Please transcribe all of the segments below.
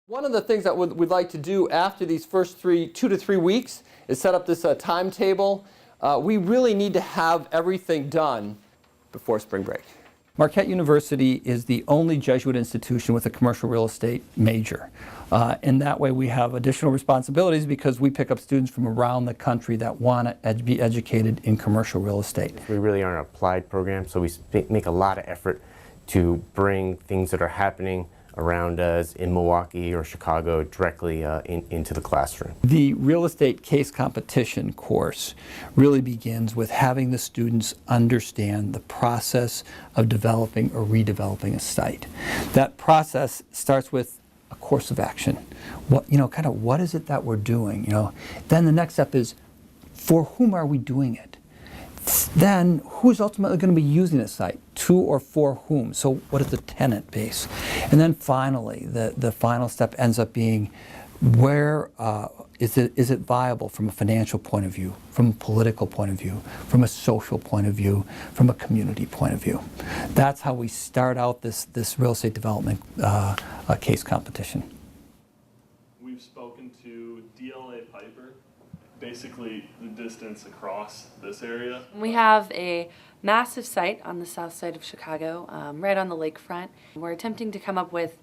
One of the things that we'd like to do after these first 2 to 3 weeks is set up this timetable. We really need to have everything done before spring break. Marquette University is the only Jesuit institution with a commercial real estate major. In that way we have additional responsibilities because we pick up students from around the country that want to be educated in commercial real estate. We really are an applied program, so we make a lot of effort to bring things that are happening around us in Milwaukee or Chicago directly into the classroom. The real estate case competition course really begins with having the students understand the process of developing or redeveloping a site. That process starts with a course of action. What is it that we're doing? Then the next step is, for whom are we doing it? Then, who's ultimately going to be using the site? To or for whom? So what is the tenant base? And then finally, the final step ends up being, where is it viable from a financial point of view, from a political point of view, from a social point of view, from a community point of view? That's how we start out this real estate development case competition. We've spoken to DLA Piper, basically the distance across this area. We have a massive site on the south side of Chicago, right on the lakefront. We're attempting to come up with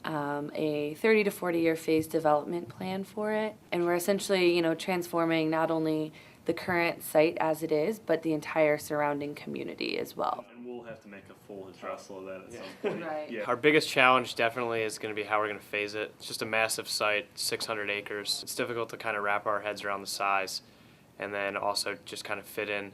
a 30 to 40 year phased development plan for it, and we're essentially, transforming not only the current site as it is, but the entire surrounding community as well. And we'll have to make a full addressal of that at some point. Right. Yeah. Our biggest challenge definitely is going to be how we're going to phase it. It's just a massive site, 600 acres. It's difficult to kind of wrap our heads around the size, and then also just kind of fit in,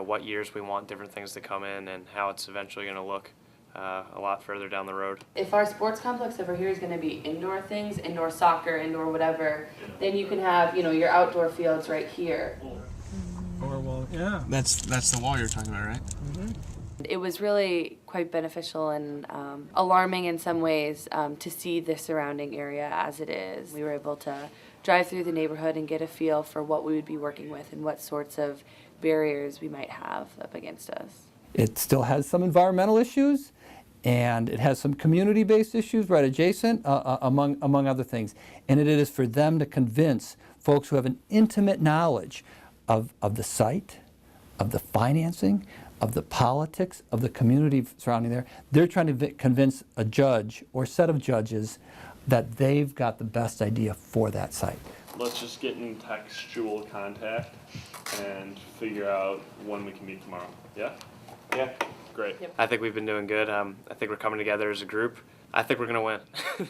what years we want different things to come in and how it's eventually going to look a lot further down the road. If our sports complex over here is going to be indoor things, indoor soccer, indoor whatever, then you can have, your outdoor fields right here. Or well, yeah. That's the wall you're talking about, right? Mm-hmm. It was really quite beneficial and alarming in some ways to see the surrounding area as it is. We were able to drive through the neighborhood and get a feel for what we would be working with and what sorts of barriers we might have up against us. It still has some environmental issues, and it has some community-based issues right adjacent, among other things. And it is for them to convince folks who have an intimate knowledge of the site, of the financing, of the politics, of the community surrounding there. They're trying to convince a judge or set of judges that they've got the best idea for that site. Let's just get in textual contact and figure out when we can meet tomorrow. Yeah? Yeah. Great. I think we've been doing good. I think we're coming together as a group. I think we're going to win.